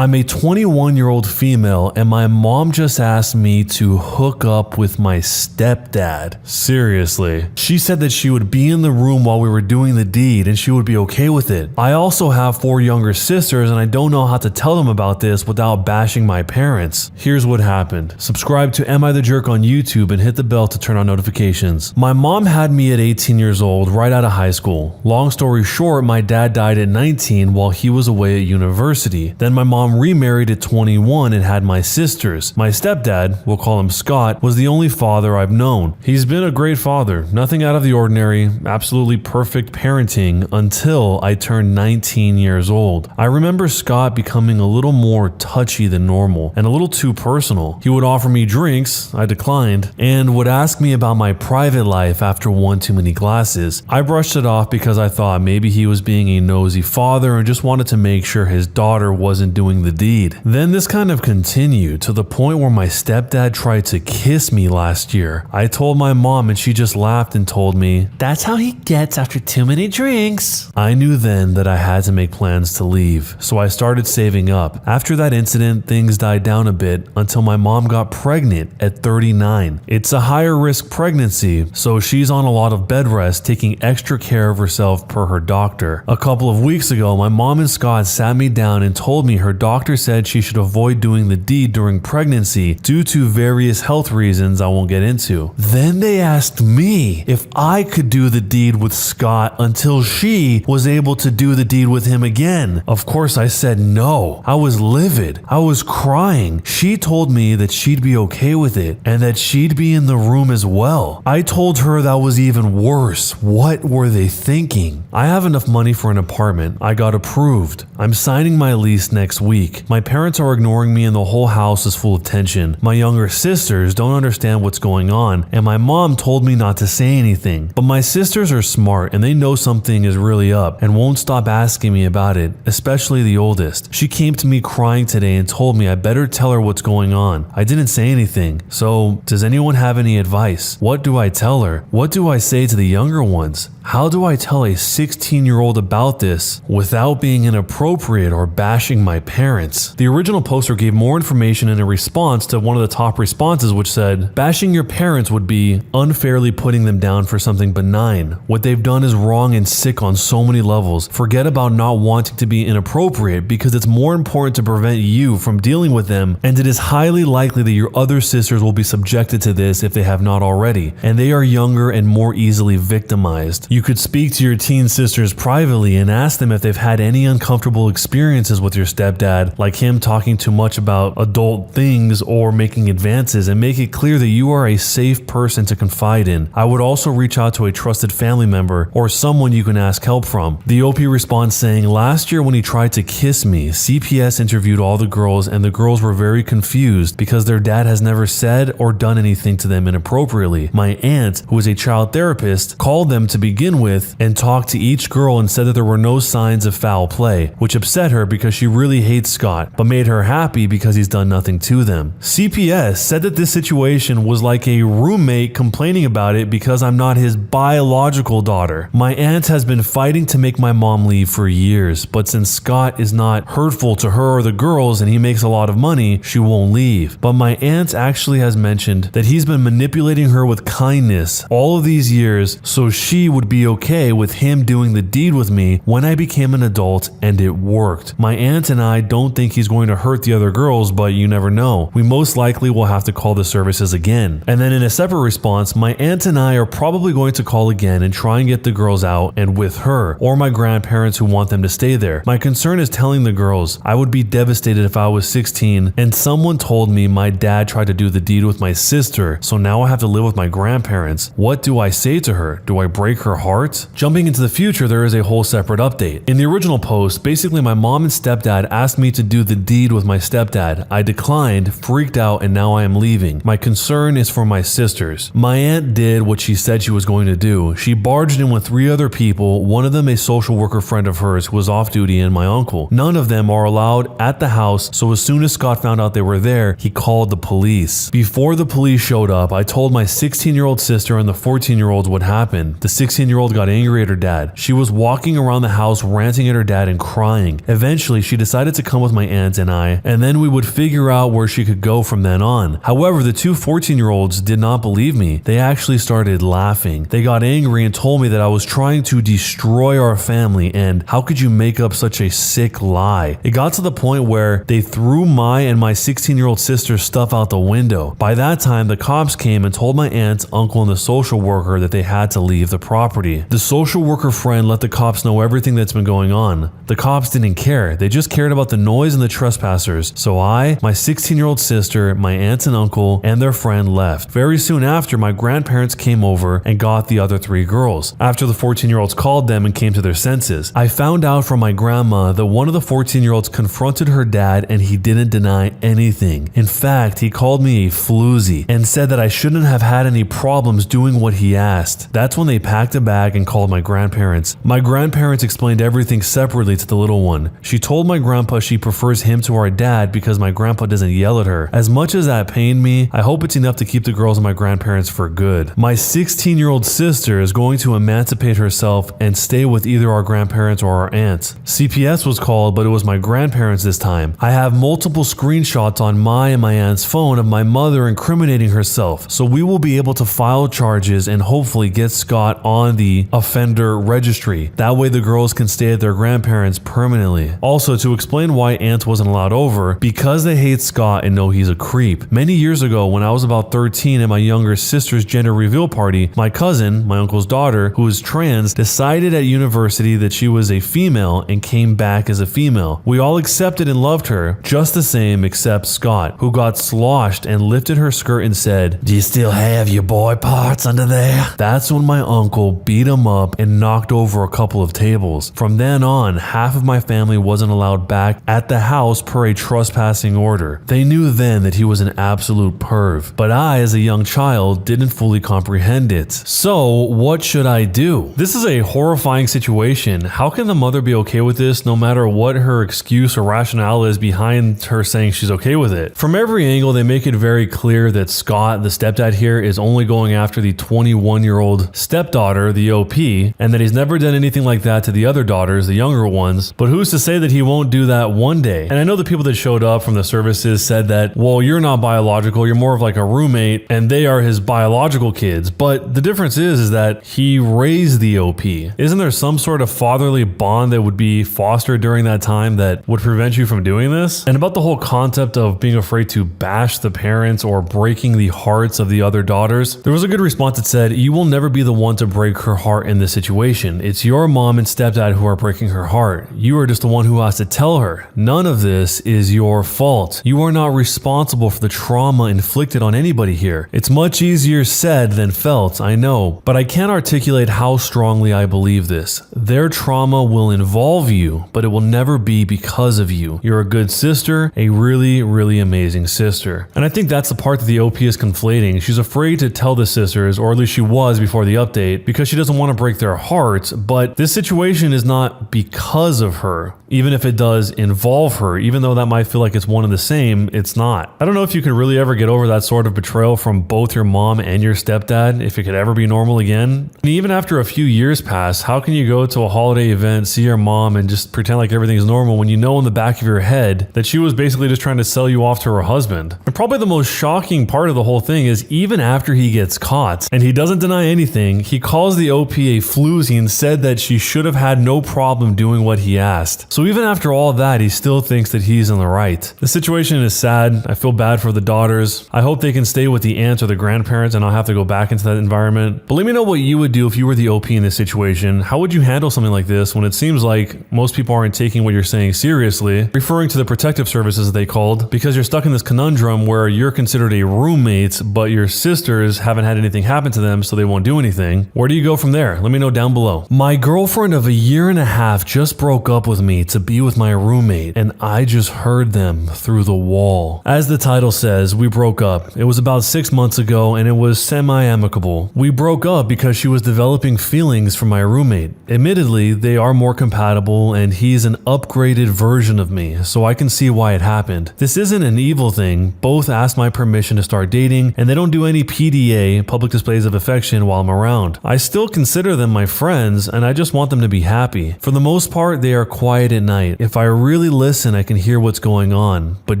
I'm a 21-year-old female and my mom just asked me to hook up with my stepdad. Seriously. She said that she would be in the room while we were doing the deed and she would be okay with it. I also have 4 younger sisters and I don't know how to tell them about this without bashing my parents. Here's what happened. Subscribe to Am I the Jerk on YouTube and hit the bell to turn on notifications. My mom had me at 18 years old right out of high school. Long story short, my dad died at 19 while he was away at university. Then my mom remarried at 21 and had my sisters. My stepdad, we'll call him Scott, was the only father I've known. He's been a great father, nothing out of the ordinary, absolutely perfect parenting until I turned 19 years old. I remember Scott becoming a little more touchy than normal and a little too personal. He would offer me drinks, I declined, and would ask me about my private life after one too many glasses. I brushed it off because I thought maybe he was being a nosy father and just wanted to make sure his daughter wasn't doing the deed. Then this kind of continued to the point where my stepdad tried to kiss me last year. I told my mom and she just laughed and told me, "That's how he gets after too many drinks." I knew then that I had to make plans to leave, so I started saving up. After that incident, things died down a bit until my mom got pregnant at 39. It's a higher risk pregnancy, so she's on a lot of bed rest taking extra care of herself per her doctor. A couple of weeks ago, my mom and Scott sat me down and told me her doctor said she should avoid doing the deed during pregnancy due to various health reasons I won't get into. Then they asked me if I could do the deed with Scott until she was able to do the deed with him again. Of course I said no. I was livid. I was crying. She told me that she'd be okay with it and that she'd be in the room as well. I told her that was even worse. What were they thinking? I have enough money for an apartment. I got approved. I'm signing my lease next week. My parents are ignoring me and the whole house is full of tension. My younger sisters don't understand what's going on and my mom told me not to say anything. But my sisters are smart and they know something is really up and won't stop asking me about it, especially the oldest. She came to me crying today and told me I better tell her what's going on. I didn't say anything. So, does anyone have any advice? What do I tell her? What do I say to the younger ones? How do I tell a 16-year-old about this without being inappropriate or bashing my parents? The original poster gave more information in a response to one of the top responses, which said, "Bashing your parents would be unfairly putting them down for something benign. What they've done is wrong and sick on so many levels. Forget about not wanting to be inappropriate because it's more important to prevent you from dealing with them, and it is highly likely that your other sisters will be subjected to this if they have not already, and they are younger and more easily victimized. You could speak to your teen sisters privately and ask them if they've had any uncomfortable experiences with your stepdad, like him talking too much about adult things or making advances, and make it clear that you are a safe person to confide in. I would also reach out to a trusted family member or someone you can ask help from." The OP responds saying, "Last year when he tried to kiss me, CPS interviewed all the girls and the girls were very confused because their dad has never said or done anything to them inappropriately. My aunt, who is a child therapist, called them to begin with and talked to each girl and said that there were no signs of foul play, which upset her because she really hates Scott, but made her happy because he's done nothing to them. CPS said that this situation was like a roommate complaining about it because I'm not his biological daughter. My aunt has been fighting to make my mom leave for years, but since Scott is not hurtful to her or the girls and he makes a lot of money, she won't leave. But my aunt actually has mentioned that he's been manipulating her with kindness all of these years so she would be okay with him doing the deed with me when I became an adult, and it worked. My aunt and I don't think he's going to hurt the other girls, but you never know. We most likely will have to call the services again." And then in a separate response, "My aunt and I are probably going to call again and try and get the girls out and with her, or my grandparents who want them to stay there. My concern is telling the girls. I would be devastated if I was 16 and someone told me my dad tried to do the deed with my sister, so now I have to live with my grandparents. What do I say to her? Do I break her heart?" Jumping into the future, there is a whole separate update. In the original post, basically my mom and stepdad asked me to do the deed with my stepdad. I declined, freaked out, and now I am leaving. My concern is for my sisters. My aunt did what she said she was going to do. She barged in with 3 other people, one of them a social worker friend of hers who was off duty, and my uncle. None of them are allowed at the house, so as soon as Scott found out they were there, he called the police. Before the police showed up, I told my 16-year-old sister and the 14-year-olds what happened. The 16-year-old got angry at her dad. She was walking around the house ranting at her dad and crying. Eventually, she decided to come with my aunt and I, and then we would figure out where she could go from then on. However, the two 14-year-olds did not believe me. They actually started laughing. They got angry and told me that I was trying to destroy our family, and how could you make up such a sick lie? It got to the point where they threw my and my 16-year-old sister's stuff out the window. By that time, the cops came and told my aunt, uncle, and the social worker that they had to leave the property. The social worker friend let the cops know everything that's been going on. The cops didn't care. They just cared about the noise and the trespassers. So I, my 16-year-old sister, my aunt and uncle, and their friend left. Very soon after, my grandparents came over and got the other 3 girls. After the 14-year-olds called them and came to their senses, I found out from my grandma that one of the 14-year-olds confronted her dad and he didn't deny anything. In fact, he called me a floozy and said that I shouldn't have had any problems doing what he asked. That's when they packed a bag and called my grandparents. My grandparents explained everything separately to the little one. She told my grandpa she prefers him to our dad because my grandpa doesn't yell at her. As much as that pained me, I hope it's enough to keep the girls and my grandparents for good. My 16-year-old sister is going to emancipate herself and stay with either our grandparents or our aunt. CPS was called, but it was my grandparents this time. I have multiple screenshots on my and my aunt's phone of my mother incriminating herself, so we will be able to file charges and hopefully get Scott on the offender registry. That way the girls can stay at their grandparents permanently. Also, to explain why aunt wasn't allowed over, because they hate Scott and know he's a creep. Many years ago, when I was about 13 at my younger sister's gender reveal party, my cousin, my uncle's daughter, who is trans, decided at university that she was a female and came back as a female. We all accepted and loved her, just the same except Scott, who got sloshed and lifted her skirt and said, "Do you still have your boy parts under there?" That's when my uncle beat him up and knocked over a couple of tables. From then on, half of my family wasn't allowed back at the house per a trespassing order. They knew then that he was an absolute perv, but I, as a young child, didn't fully comprehend it. So, what should I do? This is a horrifying situation. How can the mother be okay with this no matter what her excuse or rationale is behind her saying she's okay with it? From every angle, they make it very clear that Scott, the stepdad here, is only going after the 21-year-old stepdaughter, the OP, and that he's never done anything like that to the other daughters, the younger ones. But who's to say that he won't do that one day? And I know the people that showed up from the services said that, well, you're not biological, you're more of like a roommate, and they are his biological kids. But the difference is that he raised the OP. Isn't there some sort of fatherly bond that would be fostered during that time that would prevent you from doing this? And about the whole concept of being afraid to bash the parents or breaking the hearts of the other daughters, there was a good response that said, you will never be the one to break her heart in this situation. It's your mom and stepdad who are breaking her heart. You are just the one who has to tell her. None of this is your fault. You are not responsible for the trauma inflicted on anybody here. It's much easier said than felt, I know, but I can't articulate how strongly I believe this. Their trauma will involve you, but it will never be because of you. You're a good sister, a really, really amazing sister. And I think that's the part that the OP is conflating. She's afraid to tell the sisters, or at least she was before the update, because she doesn't want to break their hearts, but this situation is not because of her. Even if it does involve her, even though that might feel like it's one and the same, it's not. I don't know if you can really ever get over that sort of betrayal from both your mom and your stepdad, if it could ever be normal again. And even after a few years pass, how can you go to a holiday event, see your mom, and just pretend like everything's normal when you know in the back of your head that she was basically just trying to sell you off to her husband? And probably the most shocking part of the whole thing is even after he gets caught, and he doesn't deny anything, he calls the OP a floozy and said that she should have had no problem doing what he asked. So even after all that, he still thinks that he's in the right. The situation is sad. I feel bad for the daughters. I hope they can stay with the aunts or the grandparents and not have to go back into that environment. But let me know what you would do if you were the OP in this situation. How would you handle something like this when it seems like most people aren't taking what you're saying seriously, referring to the protective services as they called, because you're stuck in this conundrum where you're considered a roommate, but your sisters haven't had anything happen to them, so they won't do anything. Where do you go from there? Let me know down below. My girlfriend of a year and a half just broke up with me to be with my roommate, and I just heard them through the wall. As the title says, we broke up. It was about 6 months ago, and it was semi-amicable. We broke up because she was developing feelings for my roommate. Admittedly, they are more compatible, and he's an upgraded version of me, so I can see why it happened. This isn't an evil thing. Both asked my permission to start dating, and they don't do any PDA, public displays of affection, while I'm around. I still consider them my friends, and I just want them to be happy. For the most part, they are quiet at night. If I really listen, I can hear what's going on, but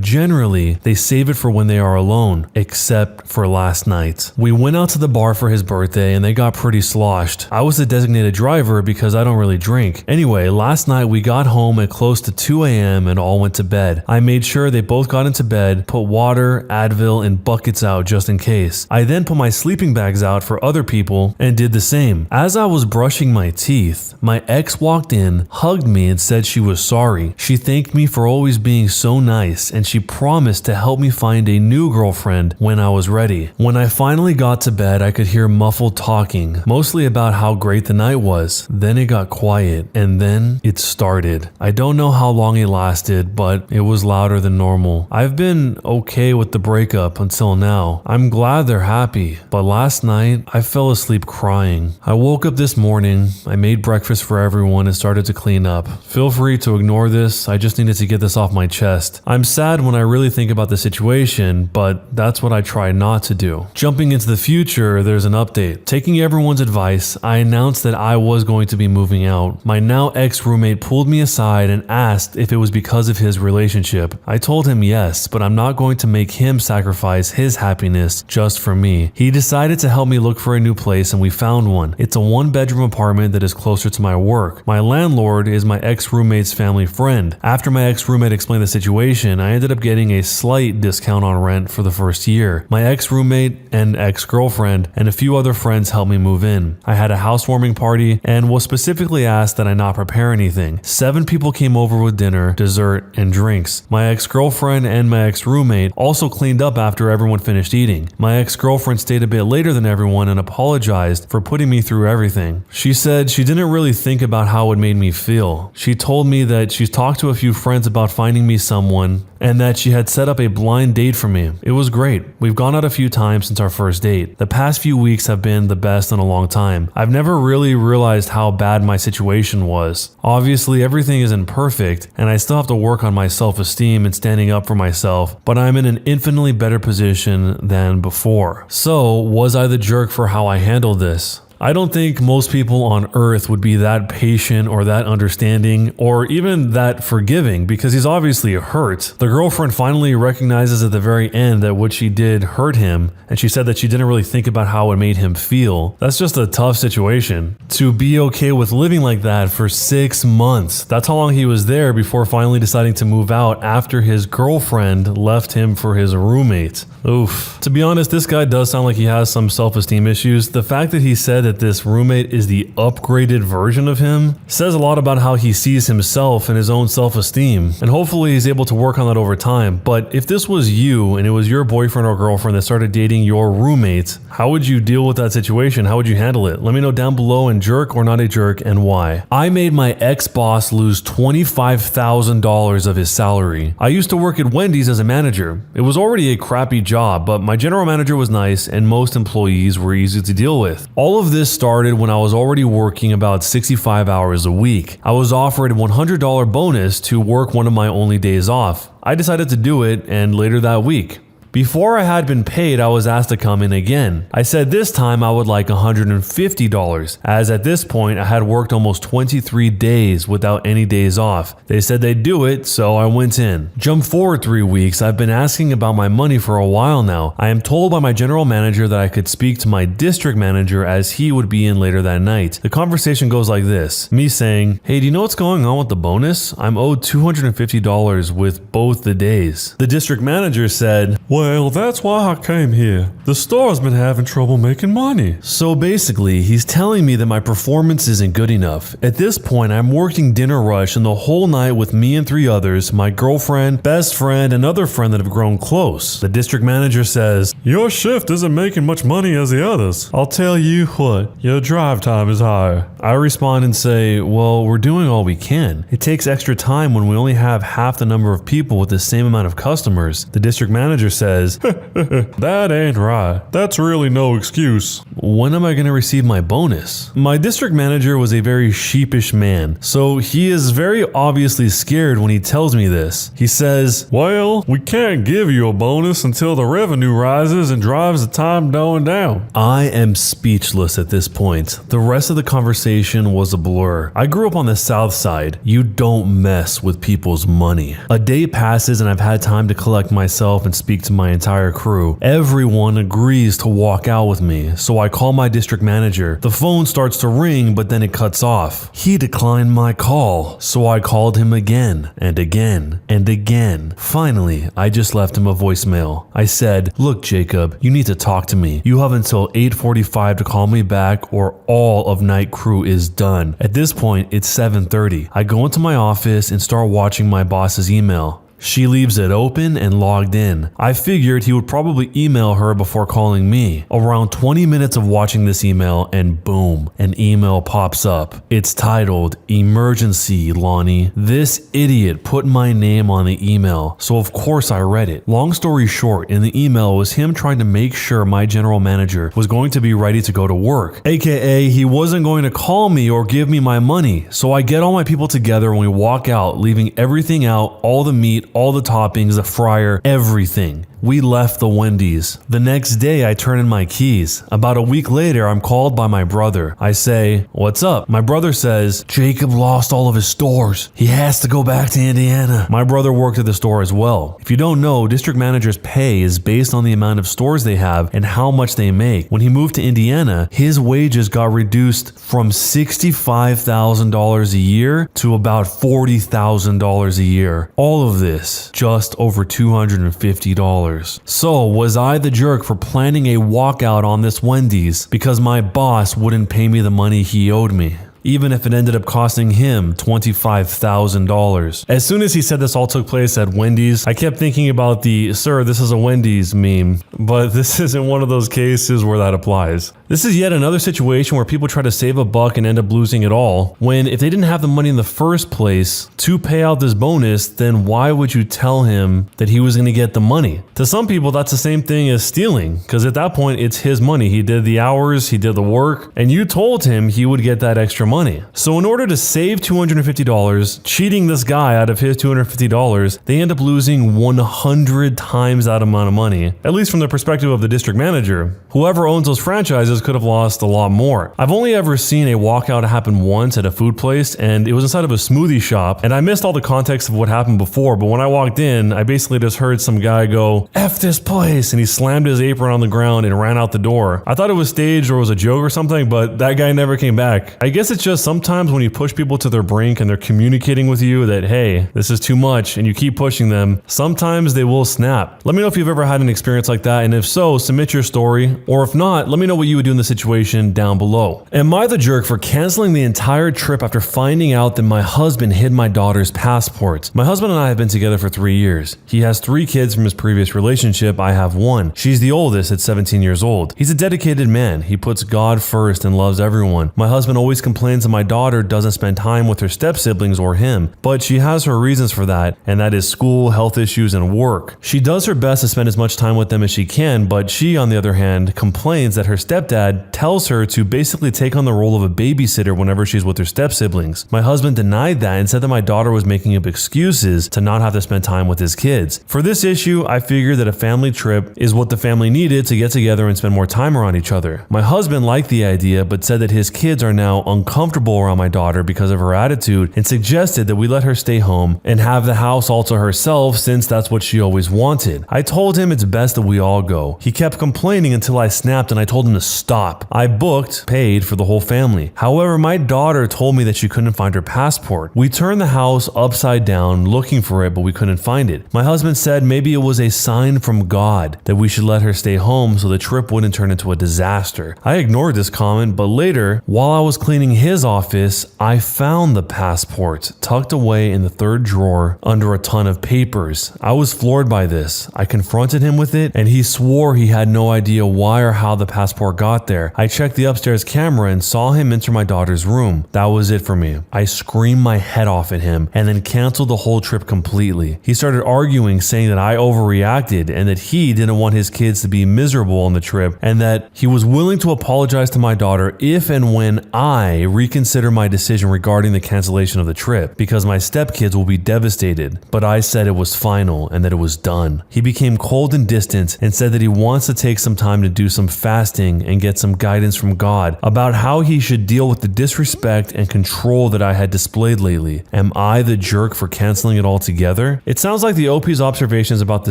generally, they save it for when they are alone, except for last night. We went out to the bar for his birthday and they got pretty sloshed. I was the designated driver because I don't really drink. Anyway, last night we got home at close to 2 a.m. and all went to bed. I made sure they both got into bed, put water, Advil, and buckets out just in case. I then put my sleeping bags out for other people and did the same. As I was brushing my teeth, my ex walked in, hugged me, and said she was sorry. She thanked me for always being so nice, and she promised to help me find a new girlfriend when I was ready. When I finally got to bed, I could hear muffled talking, mostly about how great the night was. Then it got quiet, and then it started. I don't know how long it lasted, but it was louder than normal. I've been okay with the breakup until now. I'm glad they're happy, but last night I fell asleep crying. I woke up this morning, I made breakfast for everyone and started to clean up. Feel free to ignore this, I just needed to get this off my chest. I'm sad when I really think about the situation, but that's what I try not to do. Jumping into the future, there's an update. Taking everyone's advice, I announced that I was going to be moving out. My now ex-roommate pulled me aside and asked if it was because of his relationship. I told him yes, but I'm not going to make him sacrifice his happiness just for me. He decided to help me look for a new place and we found one. It's a one-bedroom apartment that is closer to my work. My landlord is my ex-roommate's family friend. After my ex-roommate explained the situation, I ended up getting a slight discount on rent for the first year. My ex-roommate and ex-girlfriend and a few other friends helped me move in. I had a housewarming party and was specifically asked that I not prepare anything. 7 people came over with dinner, dessert, and drinks. My ex-girlfriend and my ex-roommate also cleaned up after everyone finished eating. My ex-girlfriend stayed a bit later than everyone and apologized for putting me through everything. She said she didn't really think about how it made me feel. She told me that she's talked to a few friends about finding me someone and that she had set up a blind date for me. It was great. We've gone out a few times since our first date. The past few weeks have been the best in a long time. I've never really realized how bad my situation was. Obviously, everything isn't perfect, and I still have to work on my self-esteem and standing up for myself, but I'm in an infinitely better position than before. So, was I the jerk for how I handled this? I don't think most people on earth would be that patient or that understanding or even that forgiving because he's obviously hurt. The girlfriend finally recognizes at the very end that what she did hurt him, and she said that she didn't really think about how it made him feel. That's just a tough situation. To be okay with living like that for 6 months. That's how long he was there before finally deciding to move out after his girlfriend left him for his roommate. Oof. To be honest, this guy does sound like he has some self-esteem issues. The fact that he said that this roommate is the upgraded version of him says a lot about how he sees himself and his own self-esteem, and hopefully he's able to work on that over time. But if this was you and it was your boyfriend or girlfriend that started dating your roommate, how would you deal with that situation? How would you handle it? Let me know down below, and jerk or not a jerk, and why. I made my ex-boss lose $25,000 of his salary. I used to work at Wendy's as a manager. It was already a crappy job, but my general manager was nice and most employees were easy to deal with. All of this started when I was already working about 65 hours a week. I was offered a $100 bonus to work one of my only days off. I decided to do it, and later that week, before I had been paid, I was asked to come in again. I said this time I would like $150, as at this point I had worked almost 23 days without any days off. They said they'd do it, so I went in. Jump forward 3 weeks, I've been asking about my money for a while now. I am told by my general manager that I could speak to my district manager as he would be in later that night. The conversation goes like this. Me saying, hey, do you know what's going on with the bonus? I'm owed $250 with both the days. The district manager said, well, that's why I came here. The store's been having trouble making money. So basically, he's telling me that my performance isn't good enough. At this point, I'm working dinner rush and the whole night with me and 3 others, my girlfriend, best friend, and other friend that have grown close. The district manager says, your shift isn't making much money as the others. I'll tell you what, your drive time is higher. I respond and say, well, we're doing all we can. It takes extra time when we only have half the number of people with the same amount of customers. The district manager says, says, that ain't right. That's really no excuse. When am I going to receive my bonus? My district manager was a very sheepish man, so he is very obviously scared when he tells me this. He says, well, we can't give you a bonus until the revenue rises and drives the time going down. I am speechless at this point. The rest of the conversation was a blur. I grew up on the south side. You don't mess with people's money. A day passes and I've had time to collect myself and speak to my entire crew. Everyone agrees to walk out with me, so I call my district manager. The phone starts to ring, but then it cuts off. He declined my call, so I called him again and again and again. Finally, I just left him a voicemail. I said, look, Jacob, you need to talk to me. You have until 8:45 to call me back or all of night crew is done. At this point, it's 7:30. I go into my office and start watching my boss's email. She leaves it open and logged in. I figured he would probably email her before calling me. Around 20 minutes of watching this email and boom, an email pops up. It's titled, Emergency, Lonnie. This idiot put my name on the email, so of course I read it. Long story short, in the email was him trying to make sure my general manager was going to be ready to go to work. AKA, he wasn't going to call me or give me my money. So I get all my people together and we walk out, leaving everything out, all the meat, all the toppings, the fryer, everything. We left the Wendy's. The next day, I turn in my keys. About a week later, I'm called by my brother. I say, what's up? My brother says, Jacob lost all of his stores. He has to go back to Indiana. My brother worked at the store as well. If you don't know, district managers' pay is based on the amount of stores they have and how much they make. When he moved to Indiana, his wages got reduced from $65,000 a year to about $40,000 a year. All of this, just over $250. So was I the jerk for planning a walkout on this Wendy's because my boss wouldn't pay me the money he owed me? Even if it ended up costing him $25,000. As soon as he said this all took place at Wendy's, I kept thinking about the "sir, this is a Wendy's" meme, but this isn't one of those cases where that applies. This is yet another situation where people try to save a buck and end up losing it all, when if they didn't have the money in the first place to pay out this bonus, then why would you tell him that he was going to get the money? To some people, that's the same thing as stealing, because at that point, it's his money. He did the hours, he did the work, and you told him he would get that extra money. So in order to save $250, cheating this guy out of his $250, they end up losing 100 times that amount of money, at least from the perspective of the district manager. Whoever owns those franchises could have lost a lot more. I've only ever seen a walkout happen once at a food place, and it was inside of a smoothie shop, and I missed all the context of what happened before, but when I walked in, I basically just heard some guy go, F this place, and he slammed his apron on the ground and ran out the door. I thought it was staged or it was a joke or something, but that guy never came back. I guess it's just sometimes when you push people to their brink and they're communicating with you that, hey, this is too much, and you keep pushing them, sometimes they will snap. Let me know if you've ever had an experience like that, and if so, submit your story, or if not, let me know what you would do in the situation down below. Am I the jerk for canceling the entire trip after finding out that my husband hid my daughter's passport? My husband and I have been together for 3 years. He has 3 kids from his previous relationship. I have 1. She's the oldest at 17 years old. He's a dedicated man. He puts God first and loves everyone. My husband always complains that my daughter doesn't spend time with her step-siblings or him, but she has her reasons for that, and that is school, health issues, and work. She does her best to spend as much time with them as she can, but she, on the other hand, complains that her stepdad tells her to basically take on the role of a babysitter whenever she's with her step-siblings. My husband denied that and said that my daughter was making up excuses to not have to spend time with his kids. For this issue, I figured that a family trip is what the family needed to get together and spend more time around each other. My husband liked the idea, but said that his kids are now uncomfortable around my daughter because of her attitude and suggested that we let her stay home and have the house all to herself since that's what she always wanted. I told him it's best that we all go. He kept complaining until I snapped and I told him to stop. I booked, paid for the whole family. However, my daughter told me that she couldn't find her passport. We turned the house upside down looking for it, but we couldn't find it. My husband said maybe it was a sign from God that we should let her stay home so the trip wouldn't turn into a disaster. I ignored this comment, but later, while I was cleaning his office, I found the passport tucked away in the 3rd drawer under a ton of papers. I was floored by this. I confronted him with it, and he swore he had no idea why or how the passport got got there. I checked the upstairs camera and saw him enter my daughter's room. That was it for me. I screamed my head off at him and then canceled the whole trip completely. He started arguing, saying that I overreacted and that he didn't want his kids to be miserable on the trip and that he was willing to apologize to my daughter if and when I reconsider my decision regarding the cancellation of the trip because my stepkids will be devastated. But I said it was final and that it was done. He became cold and distant and said that he wants to take some time to do some fasting and get some guidance from God about how he should deal with the disrespect and control that I had displayed lately. Am I the jerk for canceling it altogether? It sounds like the OP's observations about the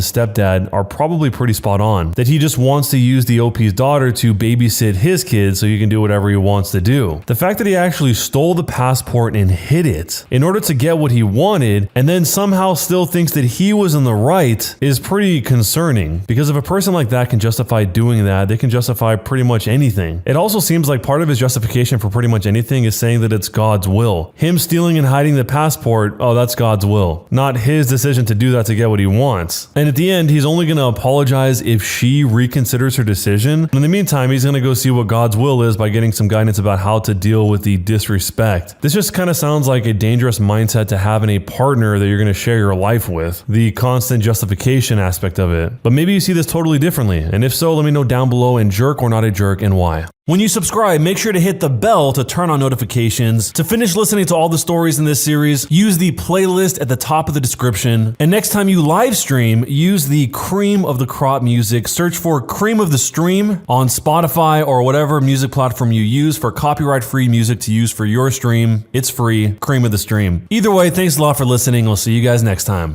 stepdad are probably pretty spot on, that he just wants to use the OP's daughter to babysit his kids so he can do whatever he wants to do. The fact that he actually stole the passport and hid it in order to get what he wanted and then somehow still thinks that he was in the right is pretty concerning, because if a person like that can justify doing that, they can justify pretty much anything. It also seems like part of his justification for pretty much anything is saying that it's God's will. Him stealing and hiding the passport, oh, that's God's will, not his decision to do that to get what he wants. And at the end, he's only going to apologize if she reconsiders her decision. In the meantime, he's going to go see what God's will is by getting some guidance about how to deal with the disrespect. This just kind of sounds like a dangerous mindset to have in a partner that you're going to share your life with, the constant justification aspect of it. But maybe you see this totally differently, and if so, let me know down below in jerk or not a jerk and why. When you subscribe, make sure to hit the bell to turn on notifications. To finish listening to all the stories in this series, use the playlist at the top of the description. And next time you live stream, use the cream of the crop music. Search for Cream of the Stream on Spotify or whatever music platform you use for copyright-free music to use for your stream. It's free, Cream of the Stream. Either way, thanks a lot for listening. I'll see you guys next time.